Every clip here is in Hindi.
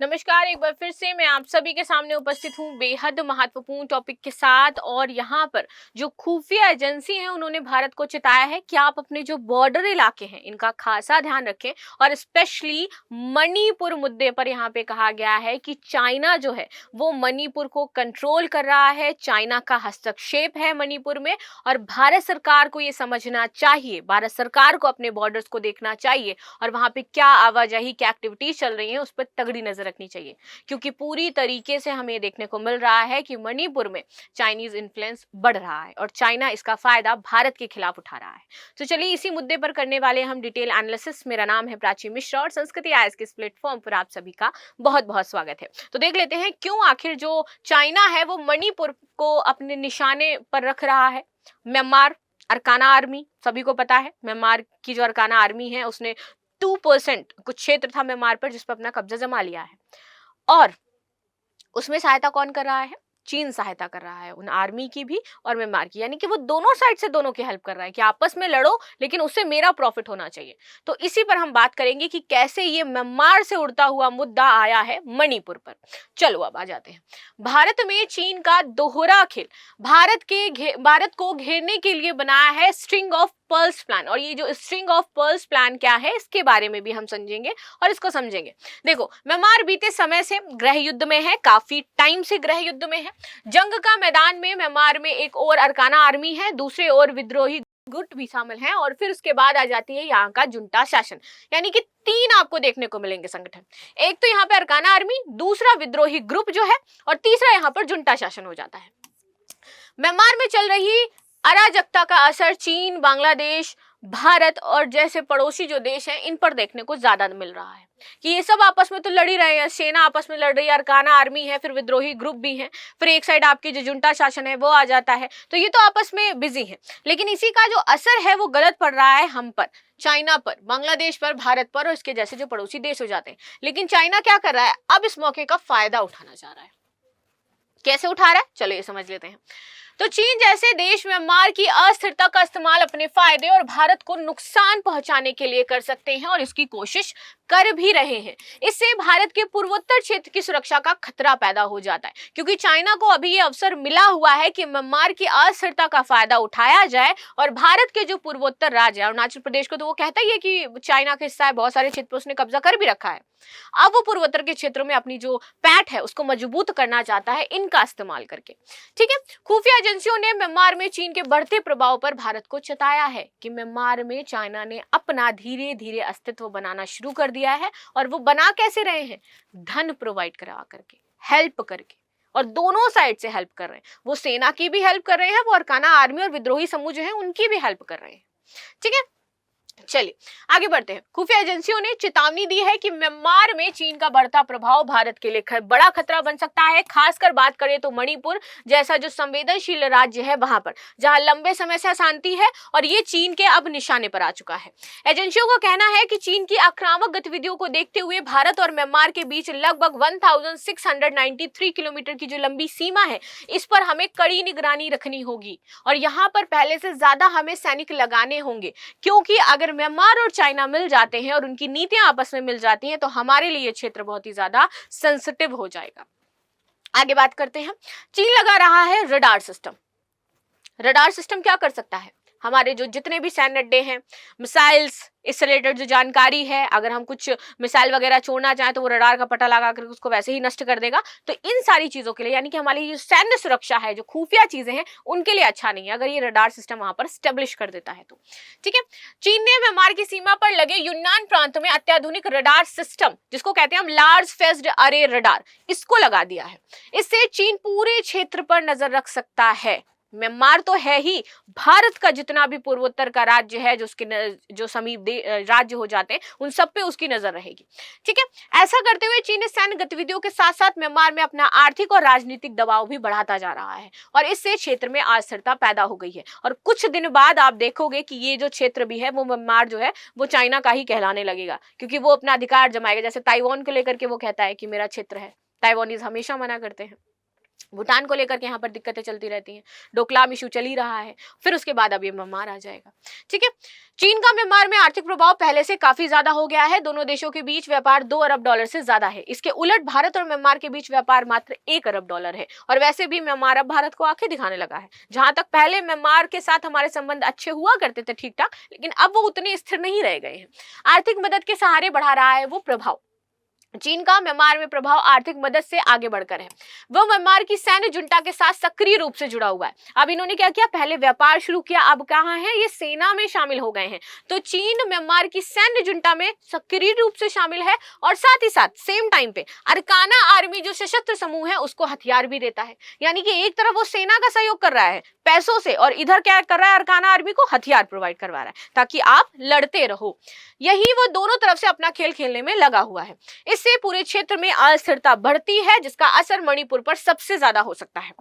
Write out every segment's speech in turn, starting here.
नमस्कार। एक बार फिर से मैं आप सभी के सामने उपस्थित हूँ बेहद महत्वपूर्ण टॉपिक के साथ। और यहाँ पर जो खुफिया एजेंसी है उन्होंने भारत को चेताया है कि आप अपने जो बॉर्डर इलाके हैं इनका खासा ध्यान रखें। और स्पेशली मणिपुर मुद्दे पर यहाँ पे कहा गया है कि चाइना जो है वो मणिपुर को कंट्रोल कर रहा है, चाइना का हस्तक्षेप है मणिपुर में। और भारत सरकार को ये समझना चाहिए, भारत सरकार को अपने बॉर्डर्स को देखना चाहिए और वहां पे क्या आवाजाही, क्या एक्टिविटीज चल रही है उस पर तगड़ी नजर रखनी चाहिए। क्योंकि पूरी तरीके से हमें देखने को मिल रहा है कि मणिपुर में चाइनीज इन्फ्लुएंस बढ़ रहा है और चाइना इसका फायदा भारत के खिलाफ उठा रहा है। तो चलिए इसी मुद्दे पर करने वाले हम डिटेल एनालिसिस। मेरा नाम है प्राची मिश्रा और संस्कृति आईएएस के इस प्लेटफॉर्म पर आप सभी का बहुत बहुत स्वागत है। तो देख लेते हैं क्यों आखिर जो चाइना है वो मणिपुर को अपने निशाने पर रख रहा है। म्यांमार अरकाना आर्मी, सभी को पता है म्यांमार की जो अरकाना आर्मी है उसने 2% कुछ क्षेत्र था म्यांमार पर जिस पर अपना कब्जा जमा लिया है। और उसमें सहायता कौन कर रहा है? चीन सहायता कर रहा है उन आर्मी की भी और म्यांमार की। यानी कि वो दोनों साइड से दोनों की हेल्प कर रहा है कि आपस में लड़ो लेकिन उससे मेरा प्रॉफिट होना चाहिए। तो इसी पर हम बात करेंगे कि कैसे ये म्यांमार से उड़ता हुआ मुद्दा आया है मणिपुर पर। चलो अब आ जाते हैं। भारत में चीन का दोहरा खेल भारत को घेरने के लिए बनाया है स्ट्रिंग ऑफ पर्ल्स प्लान। और ये जो स्ट्रिंग ऑफ पर्ल्स प्लान क्या है इसके बारे में भी हम समझेंगे और इसको समझेंगे। देखो, म्यांमार बीते समय से गृह युद्ध में है, काफी टाइम से गृह युद्ध में है। जंग का मैदान में म्यांमार में एक और अरकाना आर्मी है, दूसरे ओर विद्रोही गुट भी शामिल हैं और फिर उसके बाद आ जाती है यहाँ का जुंटा शासन। यानी कि तीन आपको देखने को मिलेंगे संगठन। एक तो यहाँ पे अरकाना आर्मी, दूसरा विद्रोही ग्रुप जो है और तीसरा यहाँ पर जुंटा शासन हो जाता है। म्यांमार में चल रही अराजकता का असर चीन, बांग्लादेश, भारत और जैसे पड़ोसी जो देश हैं इन पर देखने को ज्यादा मिल रहा है कि ये सब आपस में तो लड़ ही रहे हैं। सेना आपस में लड़ रही है, अरकाना आर्मी है, फिर विद्रोही ग्रुप भी हैं, फिर एक साइड आपकी जो जुंटा शासन है वो आ जाता है। तो ये तो आपस में बिजी है, लेकिन इसी का जो असर है वो गलत पड़ रहा है हम पर, चाइना पर, बांग्लादेश पर, भारत पर और इसके जैसे जो पड़ोसी देश हो जाते हैं। लेकिन चाइना क्या कर रहा है? अब इस मौके का फायदा उठाना चाह रहा है। कैसे उठा रहा है चलो ये समझ लेते हैं। तो चीन जैसे देश म्यांमार की अस्थिरता का इस्तेमाल अपने फायदे और भारत को नुकसान पहुंचाने के लिए कर सकते हैं और इसकी कोशिश कर भी रहे हैं। इससे भारत के पूर्वोत्तर क्षेत्र की सुरक्षा का खतरा पैदा हो जाता है क्योंकि चाइना को अभी ये अवसर मिला हुआ है कि म्यांमार की अस्थिरता का फायदा उठाया जाए और भारत के जो पूर्वोत्तर राज्य है, अरुणाचल प्रदेश को तो वो कहता ही है कि चाइना का हिस्सा है, बहुत सारे क्षेत्र उसने कब्जा कर भी रखा है। अब वो पूर्वोत्तर के क्षेत्रों में अपनी जो पैठ है उसको मजबूत करना चाहता है इनका इस्तेमाल करके। ठीक है, खुफिया एजेंसियों ने म्यांमार में चीन के बढ़ते प्रभाव पर भारत को चेताया है कि म्यांमार में चाइना ने अपना धीरे धीरे अस्तित्व बनाना शुरू कर दिया है। और वो बना कैसे रहे हैं? धन प्रोवाइड करा करके, हेल्प करके। और दोनों साइड से हेल्प कर रहे हैं, वो सेना की भी हेल्प कर रहे हैं, वो अरकाना आर्मी और विद्रोही समूह जो है उनकी भी हेल्प कर रहे हैं। ठीक है, चलिए आगे बढ़ते हैं। खुफिया एजेंसियों ने चेतावनी दी है कि म्यांमार में चीन का बढ़ता प्रभाव भारत के लिए बड़ा खतरा बन सकता है। खासकर बात करें तो मणिपुर जैसा जो संवेदनशील राज्य है वहां पर, जहां लंबे समय से अशांति है और ये चीन के अब निशाने पर आ चुका है। एजेंसियों का कहना है कि चीन की आक्रामक गतिविधियों को देखते हुए भारत और म्यांमार के बीच लगभग 1693 किलोमीटर की जो लंबी सीमा है इस पर हमें कड़ी निगरानी रखनी होगी और यहाँ पर पहले से ज्यादा हमें सैनिक लगाने होंगे। क्योंकि अगर म्यांमार और चाइना मिल जाते हैं और उनकी नीतियां आपस में मिल जाती हैं तो हमारे लिए क्षेत्र बहुत ही ज्यादा सेंसिटिव हो जाएगा। आगे बात करते हैं। चीन लगा रहा है रडार सिस्टम। रडार सिस्टम क्या कर सकता है? हमारे जो जितने भी सैन्य अड्डे हैं, मिसाइल्स, इससे रिलेटेड जो जानकारी है, अगर हम कुछ मिसाइल वगैरह छोड़ना चाहें तो वो रडार का पता लगा कर उसको वैसे ही नष्ट कर देगा। तो इन सारी चीजों के लिए, यानी कि हमारी जो सैन्य सुरक्षा है, जो खुफिया चीजें हैं, उनके लिए अच्छा नहीं है अगर ये रडार सिस्टम वहां पर स्टेब्लिश कर देता है तो। ठीक है, चीन ने म्यांमार की सीमा पर लगे यूनान प्रांत में अत्याधुनिक रडार सिस्टम, जिसको कहते हैं हम लार्ज फेस्ड अरे रडार, इसको लगा दिया है। इससे चीन पूरे क्षेत्र पर नजर रख सकता है। म्यांमार तो है ही, भारत का जितना भी पूर्वोत्तर का राज्य है, जो उसके जो समीप राज्य हो जाते हैं, उन सब पे उसकी नजर रहेगी। ठीक है, ऐसा करते हुए चीन सैन्य गतिविधियों के साथ साथ म्यांमार में अपना आर्थिक और राजनीतिक दबाव भी बढ़ाता जा रहा है और इससे क्षेत्र में अस्थिरता पैदा हो गई है। और कुछ दिन बाद आप देखोगे कि ये जो क्षेत्र भी है वो म्यांमार जो है वो चाइना का ही कहलाने लगेगा, क्योंकि वो अपना अधिकार जमाएगा। जैसे ताइवान को लेकर के वो कहता है कि मेरा क्षेत्र है, ताइवानीज हमेशा मना करते हैं। भूटान को लेकर के यहाँ पर दिक्कतें चलती रहती हैं, डोकलाम इशू चल ही रहा है, फिर उसके बाद अब ये म्यांमार आ जाएगा। ठीक है, चीन का म्यांमार में आर्थिक प्रभाव पहले से काफी ज्यादा हो गया है। दोनों देशों के बीच व्यापार 2 अरब डॉलर से ज्यादा है। इसके उलट भारत और म्यांमार के बीच व्यापार मात्र 1 अरब डॉलर है। और वैसे भी म्यांमार अब भारत को आंखें दिखाने लगा है। जहां तक पहले म्यांमार के साथ हमारे संबंध अच्छे हुआ करते थे ठीक ठाक, लेकिन अब वो उतने स्थिर नहीं रह गए हैं। आर्थिक मदद के सहारे बढ़ा रहा है वो प्रभाव। चीन का म्यांमार में प्रभाव आर्थिक मदद से आगे बढ़कर है। वह म्यांमार की सैन्य जुंटा के साथ सक्रिय रूप से जुड़ा हुआ है। अब इन्होंने क्या किया, पहले व्यापार शुरू किया, अब कहां है, ये सेना में शामिल हो गए हैं। तो चीन म्यांमार की सैन्य जुंटा में सक्रिय रूप से शामिल है और साथ ही साथ सेम टाइम पे अरकाना आर्मी जो सशस्त्र समूह है उसको हथियार भी देता है। यानी कि एक तरफ वो सेना का सहयोग कर रहा है पैसों से, और इधर क्या कर रहा है, अरकाना आर्मी को हथियार प्रोवाइड करवा रहा है ताकि आप लड़ते रहो। यही वो दोनों तरफ से अपना खेल खेलने में लगा हुआ है। इससे पूरे क्षेत्र में अस्थिरता बढ़ती है, जिसका असर मणिपुर पर सबसे ज्यादा हो सकता है।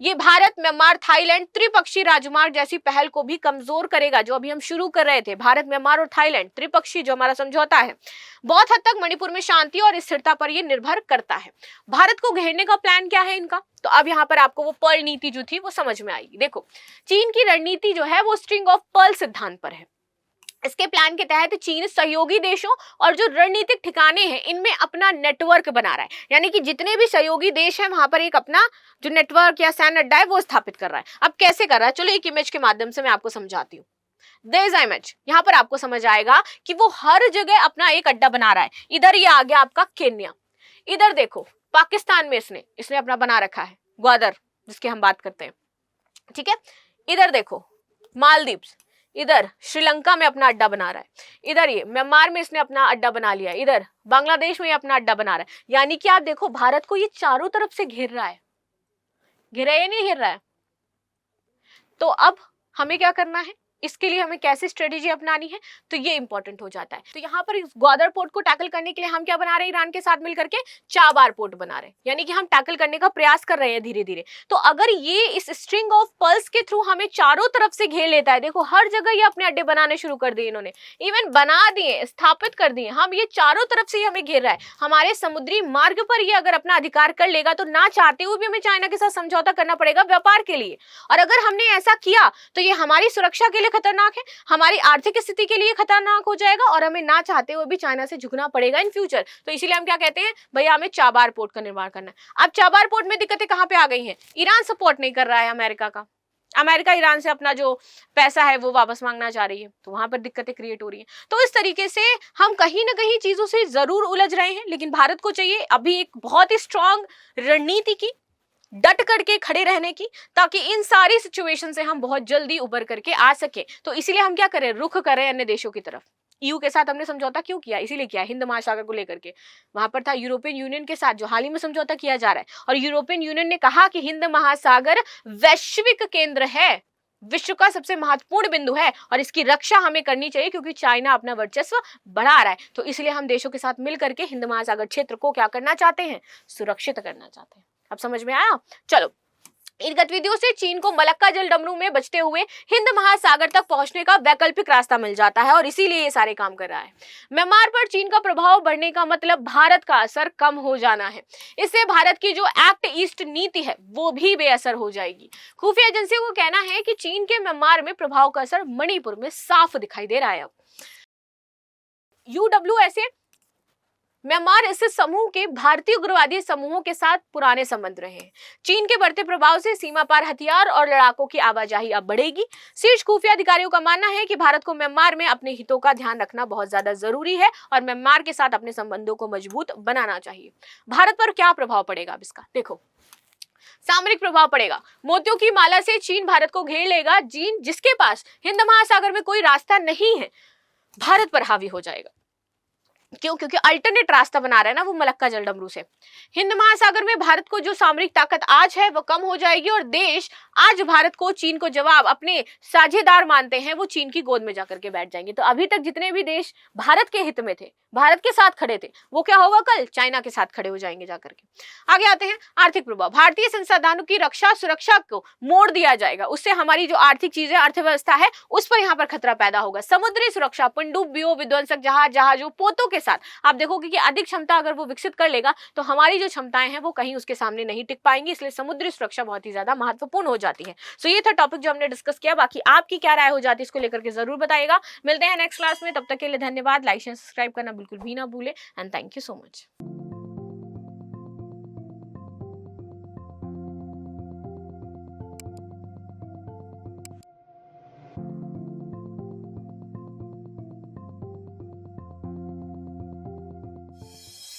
ये भारत म्यांमार थाईलैंड त्रिपक्षीय राजमार्ग जैसी पहल को भी कमजोर करेगा, जो अभी हम शुरू कर रहे थे। भारत म्यांमार और थाईलैंड त्रिपक्षीय जो हमारा समझौता है, बहुत हद तक मणिपुर में शांति और स्थिरता पर यह निर्भर करता है। भारत को घेरने का प्लान क्या है इनका, तो अब यहाँ पर आपको वो पर्ल नीति जो थी वो समझ में आएगी। देखो, चीन की रणनीति जो है वो स्ट्रिंग ऑफ पर्ल सिद्धांत पर है। इसके प्लान के तहत चीन सहयोगी देशों और जो रणनीतिक ठिकाने हैं इनमें अपना नेटवर्क बना रहा है। यानी कि जितने भी सहयोगी देश हैं वहां पर एक अपना जो नेटवर्क या सैन्य अड्डा है वो स्थापित कर रहा है। अब कैसे कर रहा है, चलो एक इमेज के माध्यम से मैं आपको समझाती हूँ। देयर इज इमेज, यहाँ पर आपको समझ आएगा कि वो हर जगह अपना एक अड्डा बना रहा है। इधर ये आ गया आपका केन्या, इधर देखो पाकिस्तान में इसने अपना बना रखा है ग्वादर, जिसकी हम बात करते हैं। ठीक है, इधर देखो मालदीव्स, इधर श्रीलंका में अपना अड्डा बना रहा है, इधर ये म्यांमार में इसने अपना अड्डा बना लिया, इधर बांग्लादेश में ये अपना अड्डा बना रहा है। यानी कि आप देखो भारत को ये चारों तरफ से घेर रहा है, घेरा या नहीं घेर रहा है। तो अब हमें क्या करना है, इसके लिए हमें कैसे स्ट्रेटेजी अपनानी है, तो ये इंपॉर्टेंट हो जाता है। तो यहाँ पर ग्वादर पोर्ट को टैकल करने के लिए हम क्या बना रहे हैं, ईरान के साथ मिलकर के चाबार पोर्ट बना रहे हैं। यानी कि हम टैकल करने का प्रयास कर रहे हैं धीरे धीरे। तो अगर ये इस स्ट्रिंग ऑफ पर्ल्स के थ्रू हमें चारों तरफ से घेर लेता है, देखो हर जगह ये अपने अड्डे बनाने शुरू कर दिए इन्होंने, इवन बना दिए, स्थापित कर दिए। हम ये चारों तरफ से हमें घेर रहा है। हमारे समुद्री मार्ग पर ये अगर अपना अधिकार कर लेगा तो ना चाहते हुए भी हमें चाइना के साथ समझौता करना पड़ेगा व्यापार के लिए। और अगर हमने ऐसा किया तो ये हमारी सुरक्षा के लिए खतरनाक है, हमारी आर्थिक स्थिति के लिए खतरनाक हो जाएगा, और हमें ना चाहते हुए भी चाइना से झुकना पड़ेगा इन फ्यूचर। तो इसीलिए हम क्या कहते हैं, भैया हमें चाबार पोर्ट का निर्माण करना है। अब चाबार पोर्ट में दिक्कतें कहां पे आ गई हैं, ईरान सपोर्ट नहीं कर रहा है अमेरिका का, अमेरिका ईरान से अपना जो पैसा है वो वापस मांगना चाह रही है, तो वहां पर दिक्कतें क्रिएट हो रही हैं। तो इस तरीके से हम कहीं ना कहीं चीजों से जरूर उलझ रहे हैं, लेकिन भारत को चाहिए अभी एक बहुत ही स्ट्रांग रणनीति की, डट करके खड़े रहने की, ताकि इन सारी सिचुएशन से हम बहुत जल्दी उबर करके आ सके। तो इसीलिए हम क्या करें, रुख करें अन्य देशों की तरफ। ईयू के साथ हमने समझौता क्यों किया, इसीलिए किया हिंद महासागर को लेकर के। वहां पर था यूरोपियन यूनियन के साथ जो हाल ही में समझौता किया जा रहा है, और यूरोपियन यूनियन ने कहा कि हिंद महासागर वैश्विक केंद्र है, विश्व का सबसे महत्वपूर्ण बिंदु है, और इसकी रक्षा हमें करनी चाहिए क्योंकि चाइना अपना वर्चस्व बढ़ा रहा है। तो इसलिए हम देशों के साथ मिल करके हिंद महासागर क्षेत्र को क्या करना चाहते हैं, सुरक्षित करना चाहते हैं। अब समझ में आया। चलो, इन गतिविधियों से चीन को मलक्का जल डमरू में बचते हुए हिंद महासागर तक पहुंचने का वैकल्पिक रास्ता मिल जाता है, और इसीलिए ये सारे काम कर रहा है। म्यांमार पर चीन का प्रभाव बढ़ने का मतलब भारत का असर कम हो जाना है। इससे भारत की जो एक्ट ईस्ट नीति है वो भी बेअसर हो जाएगी। खुफिया एजेंसियों को कहना है कि चीन के म्यांमार में प्रभाव का असर मणिपुर में साफ दिखाई दे रहा है। अब UWSA म्यांमार स्थित समूह के भारतीय उग्रवादी समूहों के साथ पुराने संबंध रहे हैं। चीन के बढ़ते प्रभाव से सीमा पार हथियार और लड़ाकों की आवाजाही अब बढ़ेगी। शीर्ष खुफिया अधिकारियों का मानना है कि भारत को म्यांमार में अपने हितों का ध्यान रखना बहुत ज्यादा जरूरी है और म्यांमार के साथ अपने संबंधों को मजबूत बनाना चाहिए। भारत पर क्या प्रभाव पड़ेगा अब इसका, देखो सामरिक प्रभाव पड़ेगा। मोतियों की माला से चीन भारत को घेर लेगा। चीन जिसके पास हिंद महासागर में कोई रास्ता नहीं है, भारत पर हावी हो जाएगा। क्यों? क्योंकि अल्टरनेट रास्ता बना रहा है ना वो मलक्का जल डमरू से। हिंद महासागर में भारत को जो सामरिक ताकत आज है वो कम हो जाएगी, और देश आज भारत को, चीन को जवाब अपने साझेदार मानते हैं वो चीन की गोद में जाकर के बैठ जाएंगे। तो अभी तक जितने भी देश भारत के हित में थे, भारत के साथ खड़े थे, वो क्या होगा, कल चाइना के साथ खड़े हो जाएंगे जाकर के। आगे आते हैं आर्थिक प्रभाव। भारतीय संसाधनों की रक्षा सुरक्षा को मोड़ दिया जाएगा। उससे हमारी जो आर्थिक चीजें, अर्थव्यवस्था है, उस पर यहाँ पर खतरा पैदा होगा। समुद्री सुरक्षा, पनडुब्बियों, विध्वंसक जहाजों, पोतों के के साथ आप देखोगे कि अधिक क्षमता अगर वो विकसित कर लेगा तो हमारी जो क्षमताएं हैं वो कहीं उसके सामने नहीं टिक पाएंगी, इसलिए समुद्री सुरक्षा बहुत ही ज्यादा महत्वपूर्ण हो जाती है। सो ये था टॉपिक जो हमने डिस्कस किया। बाकी आपकी क्या राय हो जाती है इसको लेकर के जरूर बताइएगा। मिलते हैं नेक्स्ट क्लास में, तब तक के लिए धन्यवाद। लाइक शेयर सब्सक्राइब करना बिल्कुल भी ना भूले and thank you so much.